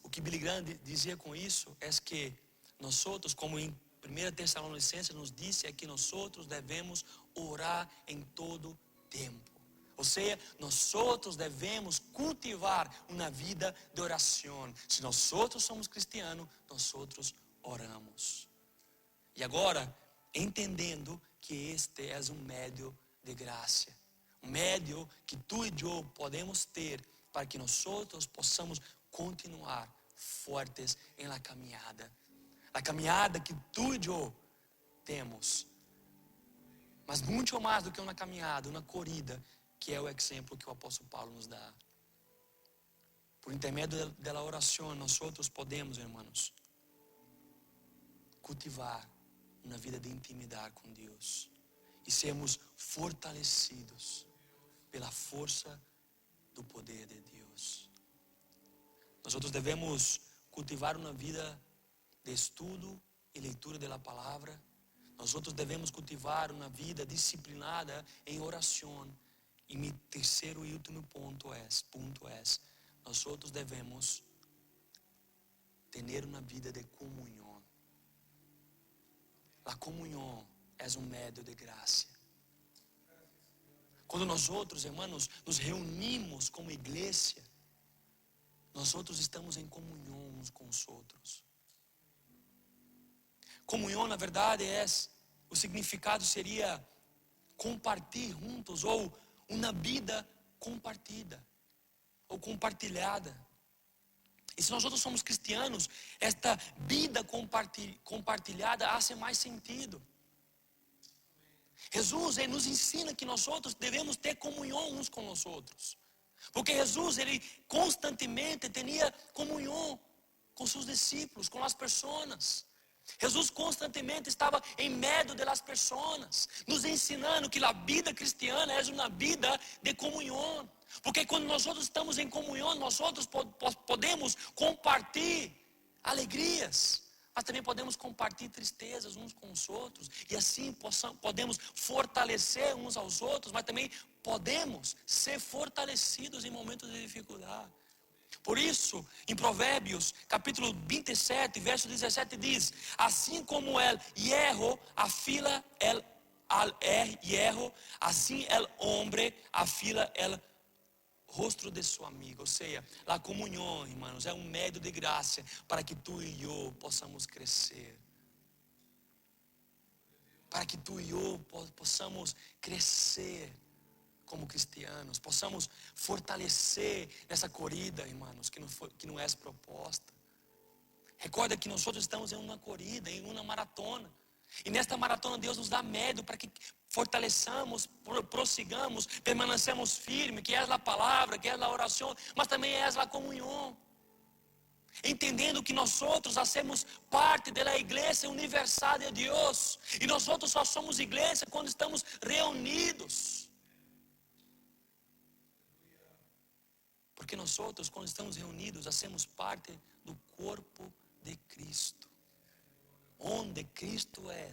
O que Billy Graham dizia com isso é que nós outros, como em 1 Tessalonicenses nos diz, é que nós outros devemos orar em todo tempo. Ou seja, nós outros devemos cultivar uma vida de oração. Se nós outros somos cristianos, nós outros oramos. E agora, entendendo que este é um médio de graça, um médio que tu e eu podemos ter para que nós outros possamos continuar fortes em la caminhada. A caminhada que tu e eu temos, mas muito mais do que uma caminhada, uma corrida, que é o exemplo que o apóstolo Paulo nos dá. Por intermédio da oração, nós outros podemos, irmãos, cultivar uma vida de intimidade com Deus e sermos fortalecidos pela força do poder de Deus. Nós outros devemos cultivar uma vida de estudo e leitura da palavra. Nós outros devemos cultivar uma vida disciplinada em oração. E meu terceiro e último ponto é, nós outros devemos ter uma vida de comunhão. A comunhão é um médio de graça. Quando nós outros, irmãos, nos reunimos como igreja, nós outros estamos em comunhão uns com os outros. Comunhão, na verdade, o significado seria compartilhar juntos, ou uma vida compartilhada, ou compartilhada. E se nós outros somos cristianos, esta vida compartilhada hace mais sentido. Jesus, ele nos ensina que nós outros devemos ter comunhão uns com os outros. Porque Jesus, ele constantemente tinha comunhão com seus discípulos, com as pessoas. Jesus constantemente estava em meio das pessoas, nos ensinando que a vida cristiana é uma vida de comunhão. Porque quando nós outros estamos em comunhão, nós outros podemos compartilhar alegrias, mas também podemos compartilhar tristezas uns com os outros, e assim podemos fortalecer uns aos outros, mas também podemos ser fortalecidos em momentos de dificuldade. Por isso, em Provérbios, capítulo 27, verso 17 diz: assim como el hierro afila el hierro, assim el hombre afila el rosto de seu amigo. Ou seja, a comunhão, irmãos, é um médio de graça para que tu e eu possamos crescer. Para que tu e eu possamos crescer como cristianos, possamos fortalecer nessa corrida, irmãos, que não é proposta. Recorda que nós outros estamos em uma corrida, em uma maratona. E nesta maratona Deus nos dá medo para que fortaleçamos, prossigamos, permanecemos firmes, que é a palavra, que é a oração, mas também é a comunhão. Entendendo que nós outros hacemos parte da igreja universal de Deus. E nós outros só somos igreja quando estamos reunidos. Porque nós outros, quando estamos reunidos, hacemos parte do corpo de Cristo. Onde Cristo é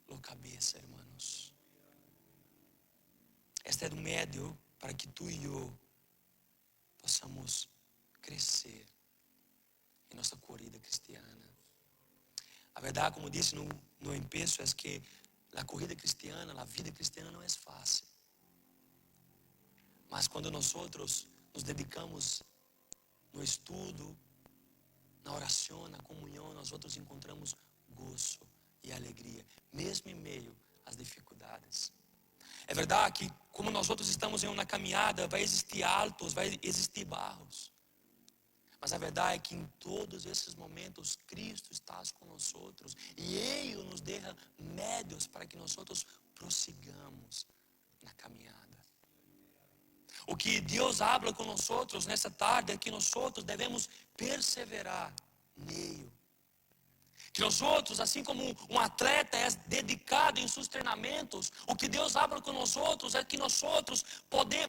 o cabeça, irmãos. Este é o meio para que tu e eu possamos crescer em nossa corrida cristiana. A verdade, como disse no empeço, é que a corrida cristiana, a vida cristiana não é fácil. Mas quando nós outros nos dedicamos no estudo, na oração, na comunhão, nós outros encontramos gozo e alegria, mesmo em meio às dificuldades. É verdade que, como nós outros estamos em uma caminhada, vai existir altos, vai existir barros. Mas a verdade é que em todos esses momentos, Cristo está com nós outros. E Ele nos deixa médios para que nós outros prossigamos na caminhada. O que Deus habla com nós outros nessa tarde é que nós outros devemos perseverar nele. Que nós outros, assim como um atleta é dedicado em seus treinamentos, o que Deus habla com nós outros é que nós outros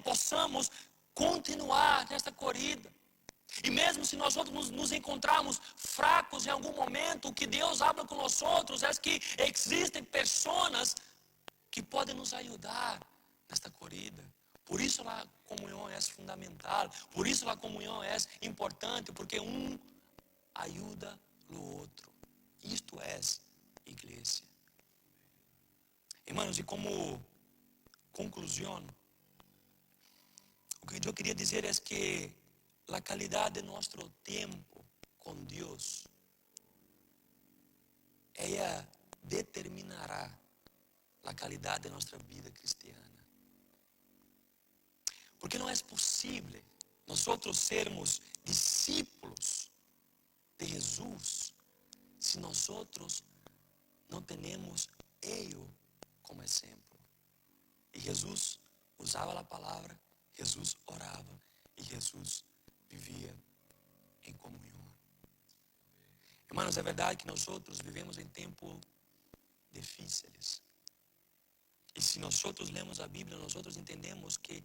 possamos continuar nesta corrida. E mesmo se nós outros nos encontrarmos fracos em algum momento, o que Deus habla com nós outros é que existem pessoas que podem nos ajudar nesta corrida. Por isso a comunhão é fundamental, por isso a comunhão é importante, porque um ajuda o outro. Isto é igreja. Irmãos, e como conclusão, o que eu queria dizer é que a qualidade de nosso tempo com Deus, ela determinará a qualidade de nossa vida cristiana. Porque não é possível nós outros sermos discípulos de Jesus se nós outros não temos Ele como exemplo. E Jesus usava a palavra, Jesus orava e Jesus vivia em comunhão. Irmãos, é verdade que nós outros vivemos em tempos difíceis. E se nós outros lemos a Bíblia, nós outros entendemos que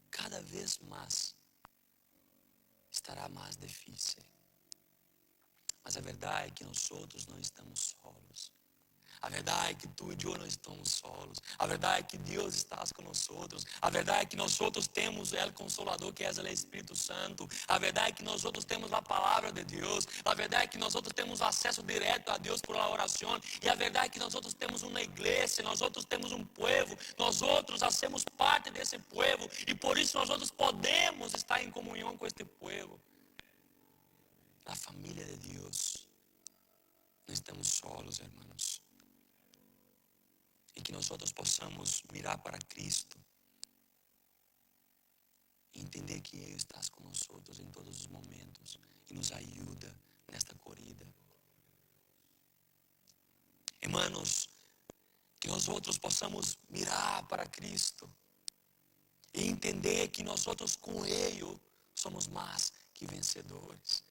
cada vez mais estará mais difícil. Mas a verdade é que nós outros não estamos solos. A verdade é que tu e eu não estamos solos. A verdade é que Deus está com nós outros. A verdade é que nós outros temos o Consolador, que é o Espírito Santo. A verdade é que nós outros temos a palavra de Deus. A verdade é que nós outros temos acesso direto a Deus por a oração. E a verdade é que nós outros temos uma igreja, nós outros temos um povo. Nós outros hacemos parte desse povo. E por isso nós outros podemos estar em comunhão com este povo. A família de Deus. Não estamos solos, irmãos. E que nós outros possamos mirar para Cristo e entender que Ele está com nós outros em todos os momentos e nos ajuda nesta corrida. Irmãos, que nós outros possamos mirar para Cristo e entender que nós outros com Ele somos mais que vencedores.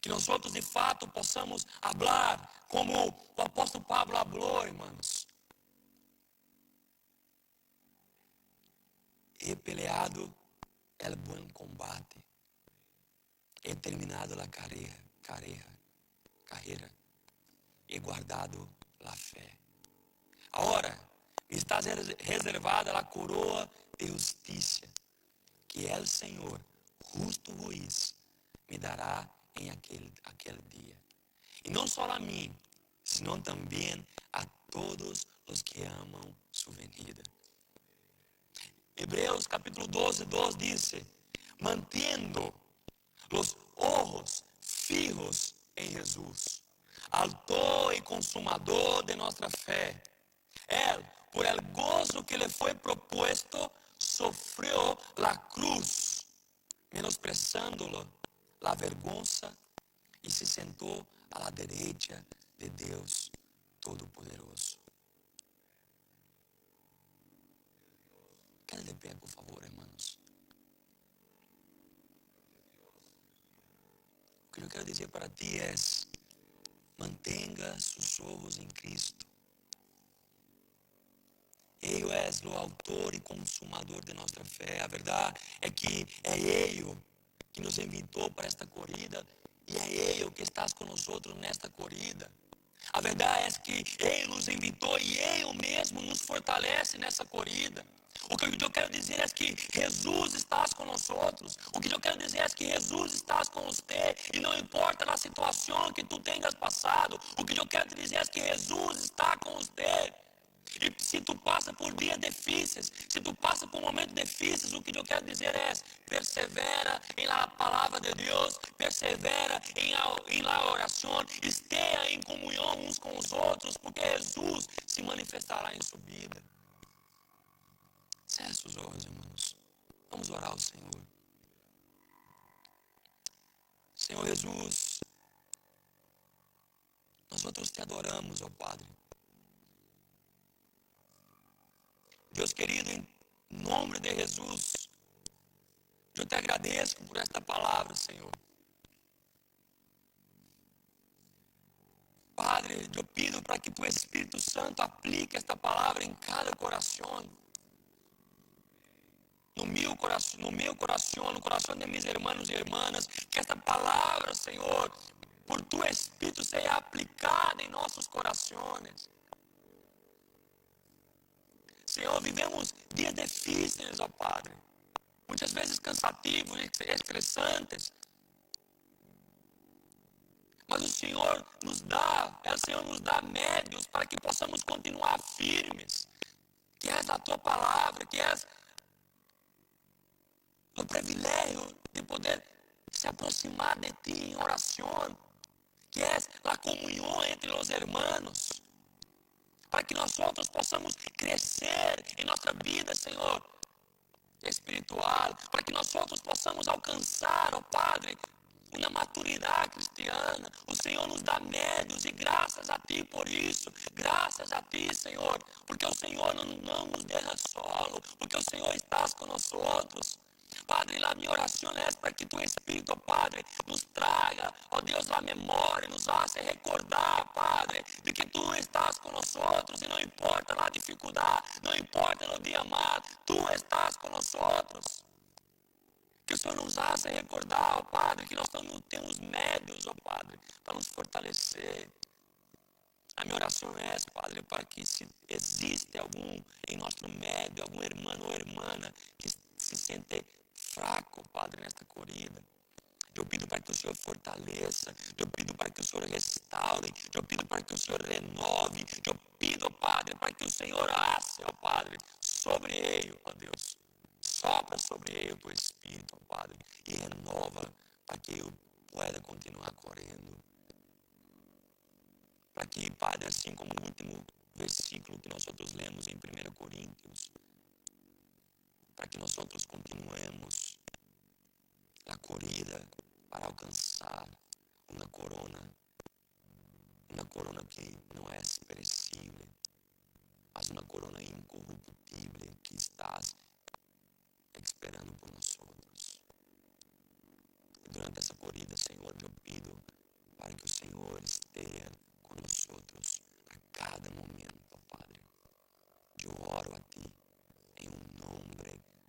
Que nós outros de fato possamos falar como o apóstolo Pablo falou, irmãos. He peleado el buen combate, he terminado la carreira, he guardado la fe. Agora me está reservada a coroa de justiça, que el Senhor, justo juiz, me dará em aquele dia. E não só a mim, senão também a todos os que amam sua venida. Hebreus capítulo 12 dice, mantendo los ojos fijos en Jesús, autor y consumador de nuestra fe. Él, por el gozo que le fue propuesto, sufrió la cruz, menosprezándolo la vergüenza, y se sentó a la derecha de Dios Todo-Poderoso. Quede de pé, por favor, hermanos. O que eu quero dizer para ti é: mantenga sus ojos em Cristo. Ele é o autor e consumador de nossa fé. A verdade é que é Ele que nos invitou para esta corrida e é Ele que está conosco nesta corrida. A verdade é que Ele nos invitou e Ele mesmo nos fortalece nessa corrida. O que eu quero dizer é que Jesus está conosco. O que eu quero dizer é que Jesus está com você e não importa a situação que tu tenhas passado. O que eu quero dizer é que Jesus está com você. E se tu passa por dias difíceis, se tu passa por momentos difíceis, o que eu quero dizer é: persevera em la palavra de Deus, persevera em la oração, esteja em comunhão uns com os outros, porque Jesus se manifestará em sua vida. Cerra seus olhos, irmãos. Vamos orar ao Senhor. Senhor Jesus, nós outros te adoramos, ó Padre. Deus querido, em nome de Jesus, eu te agradeço por esta palavra, Senhor. Padre, eu pido para que tu Espírito Santo aplique esta palavra em cada coração. No meu coração, no coração de meus irmãos e irmãs, que esta palavra, Senhor, por tu Espírito seja aplicada em nossos corações. Senhor, vivemos dias difíceis, ó Padre, muitas vezes cansativos, estressantes. Mas o Senhor nos dá médios para que possamos continuar firmes. Que és a tua palavra, que és o privilégio de poder se aproximar de ti em oração, que és a comunhão entre os irmãos, para que nós outros possamos crescer em nossa vida, Senhor, espiritual, para que nós outros possamos alcançar, ó Padre, uma maturidade cristiana. O Senhor nos dá médios e graças a ti por isso, graças a ti, Senhor, porque o Senhor não nos deixa solo, porque o Senhor está conosco. Padre, a minha oração é para que tu Espírito, Padre, nos traga, ó Deus, a memória, nos hace recordar, Padre, de que tu estás conosco e não importa a dificuldade, não importa o dia mal, tu estás conosco. Que o Senhor nos haça recordar, ó Padre, que nós temos médios, ó Padre, para nos fortalecer. A minha oração é essa, Padre, para que se existe algum em nosso médio, algum irmão ou irmã que se sente fraco, Padre, nesta corrida, eu pido para que o Senhor fortaleça, eu pido para que o Senhor restaure, eu pido para que o Senhor renove, eu pido, Padre, para que o Senhor haça, ó Padre, sobre ele, ó Deus. Sopra sobre ele o teu Espírito, ó Padre, e renova para que eu pueda continuar correndo. Para que, Padre, assim como o último versículo que nós outros lemos em 1 Coríntios, para que nós outros continuemos a corrida para alcançar uma corona que não é perecível, mas uma corona incorruptível que estás esperando por nós outros. E durante essa corrida, Senhor, eu pido para que o Senhor esteja com nós outros a cada momento, Padre. Eu oro a Ti em um nome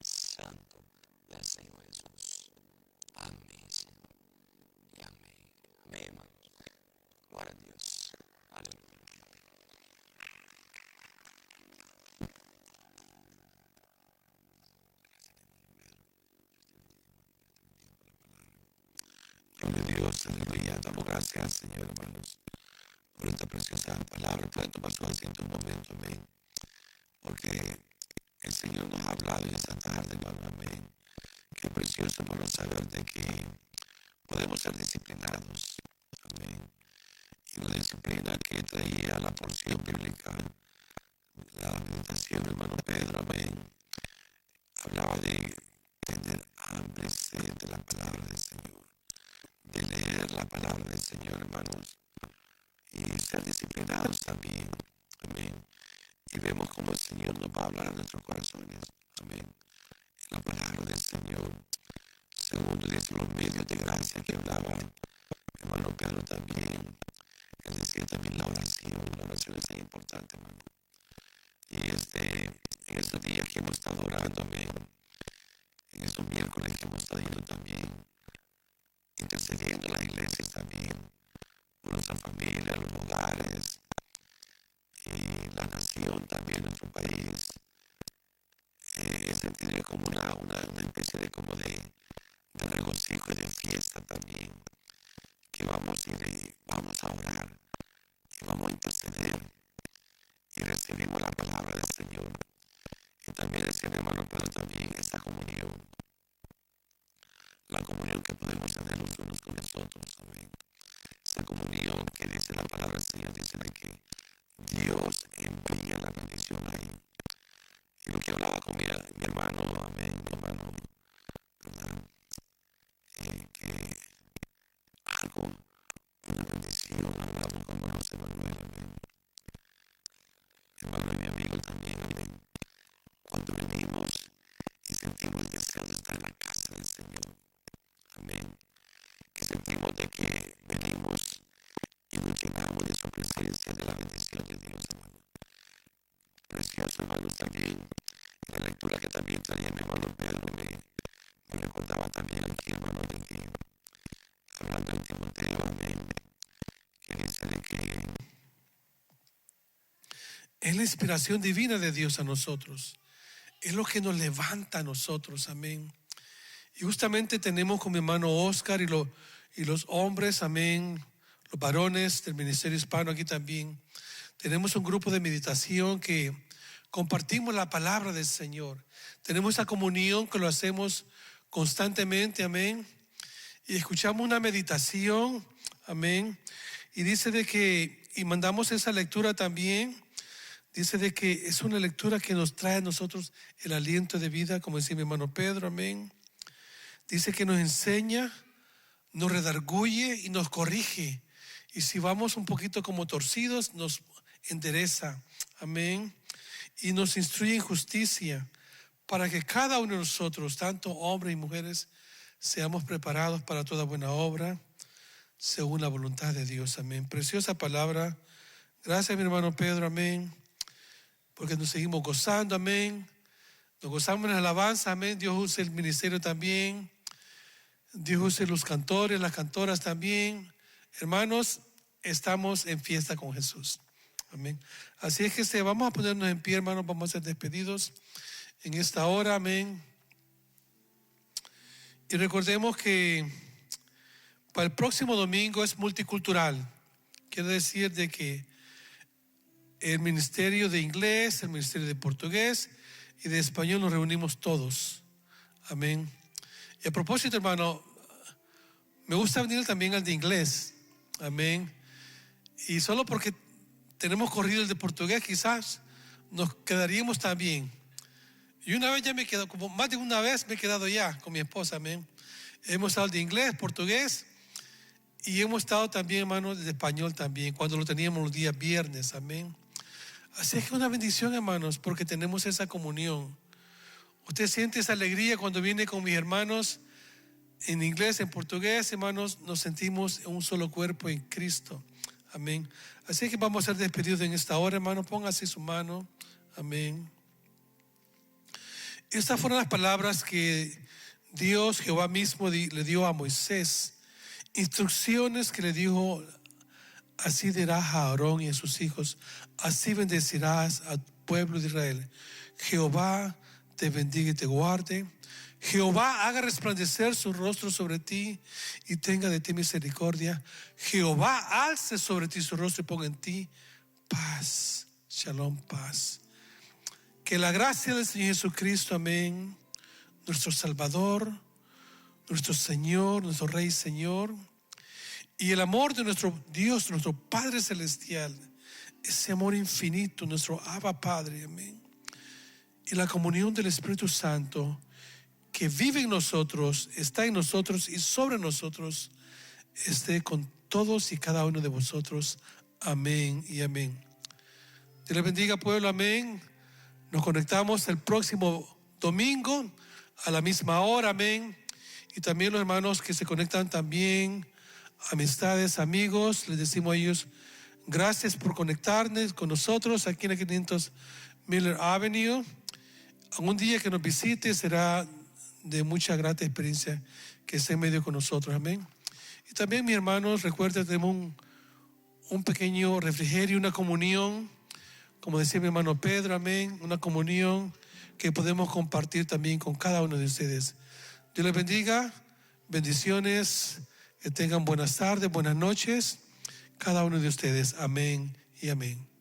santo do Senhor Jesus. Amém, Senhor. E amém. Amém, irmãos. Glória a Deus. Aleluia. Gloria a Dios, aleluya. Damos gracias al Señor, hermanos, por esta preciosa palabra. Pueden tomar su asiento un momento, amén. Porque el Señor nos ha hablado en esta tarde, hermano, amén. Qué precioso, hermano, saber de que podemos ser disciplinados, amén. Y la disciplina que traía la porción bíblica, la meditación, hermano Pedro, amén, hablaba de tener hambre y sed de la palabra del Señor, de leer la palabra del Señor, hermanos, y ser disciplinados también. Amén. Y vemos cómo el Señor nos va a hablar a nuestros corazones. Amén. La palabra del Señor. Segundo, dice los medios de gracia que hablaba hermano Pedro también. Él decía también la oración es tan importante, hermano. Y en estos días que hemos estado orando, amén, en estos miércoles que hemos estado yendo también, intercediendo en las iglesias también, por nuestra familia, los hogares, y la nación también, nuestro país, he sentido como una especie de como de regocijo y de fiesta también, que vamos a orar y vamos a interceder y recibimos la palabra del Señor. Y también decía mi hermano Pedro también esta comunión, la comunión que podemos tener los unos con los otros, amén. Esta comunión que dice la palabra del Señor, dice de que Dios envía la bendición ahí. Y lo que hablaba con mi hermano, amén, mi hermano, ¿verdad? Que algo, una bendición, hablamos con hermano Emanuel, amén. Mi hermano y mi amigo también, amén. Cuando venimos y sentimos el deseo de estar en la casa del Señor, amén. Que sentimos de que venimos y nos llenamos de su presencia, de la bendición de Dios, hermano. Precioso, hermanos, también. En la lectura que también traía mi hermano Pedro, me recordaba también aquí, hermano, de que, hablando en Timoteo, amén, que dice de que Es la inspiración divina de Dios a nosotros. Es lo que nos levanta a nosotros, amén. Y justamente tenemos con mi hermano Oscar y los hombres, amén, los varones del Ministerio Hispano aquí también. Tenemos un grupo de meditación que compartimos la palabra del Señor. Tenemos esa comunión que lo hacemos constantemente, amén. Y escuchamos una meditación, amén. Y dice de que, y mandamos esa lectura también. Dice de que es una lectura que nos trae a nosotros el aliento de vida, como decía mi hermano Pedro, amén. Dice que nos enseña, nos redarguye y nos corrige. Y si vamos un poquito como torcidos, nos endereza, amén. Y nos instruye en justicia, para que cada uno de nosotros, tanto hombres y mujeres, seamos preparados para toda buena obra, según la voluntad de Dios, amén. Preciosa palabra. Gracias, mi hermano Pedro, amén. Porque nos seguimos gozando, amén. Nos gozamos en la alabanza, amén. Dios usa el ministerio también. Dios usa los cantores, las cantoras también. Hermanos, estamos en fiesta con Jesús. Amén. Así es que vamos a ponernos en pie, hermanos. Vamos a ser despedidos en esta hora, amén. Y recordemos que para el próximo domingo es multicultural. Quiere decir de que el ministerio de inglés, el ministerio de portugués y de español nos reunimos todos. Amén. Y a propósito, hermano, me gusta venir también al de inglés. Amén. Y solo porque tenemos corrido el de portugués, quizás nos quedaríamos también. Y una vez ya me he quedado, como más de una vez me he quedado ya con mi esposa. Amén. Hemos estado de inglés, portugués y hemos estado también, hermano, de español también, cuando lo teníamos los días viernes. Amén. Así es que una bendición, hermanos, porque tenemos esa comunión. Usted siente esa alegría cuando viene con mis hermanos en inglés, en portugués, hermanos, nos sentimos en un solo cuerpo en Cristo. Amén. Así que vamos a ser despedidos en esta hora, hermano. Póngase su mano. Amén. Estas fueron las palabras que Dios, Jehová mismo, le dio a Moisés. Instrucciones que le dijo: así dirás a Aarón y a sus hijos, así bendecirás al pueblo de Israel. Jehová te bendiga y te guarde. Jehová haga resplandecer su rostro sobre ti y tenga de ti misericordia. Jehová alce sobre ti su rostro y ponga en ti paz. Shalom, paz. Que la gracia del Señor Jesucristo, amén, nuestro Salvador, nuestro Señor, nuestro Rey Señor, y el amor de nuestro Dios, nuestro Padre Celestial, ese amor infinito, nuestro Abba Padre, amén, y la comunión del Espíritu Santo que vive en nosotros, está en nosotros y sobre nosotros, esté con todos y cada uno de vosotros. Amén y amén. Dios les bendiga, pueblo, amén. Nos conectamos el próximo domingo a la misma hora, amén. Y también los hermanos que se conectan también, amistades, amigos, les decimos a ellos, gracias por conectarnos con nosotros aquí en la 500 Miller Avenue. Un día que nos visite será de mucha grata experiencia que esté en medio con nosotros, amén. Y también, mis hermanos, recuerden, tenemos un pequeño refrigerio, una comunión, como decía mi hermano Pedro, amén, una comunión que podemos compartir también con cada uno de ustedes. Dios les bendiga, bendiciones, que tengan buenas tardes, buenas noches, cada uno de ustedes, amén y amén.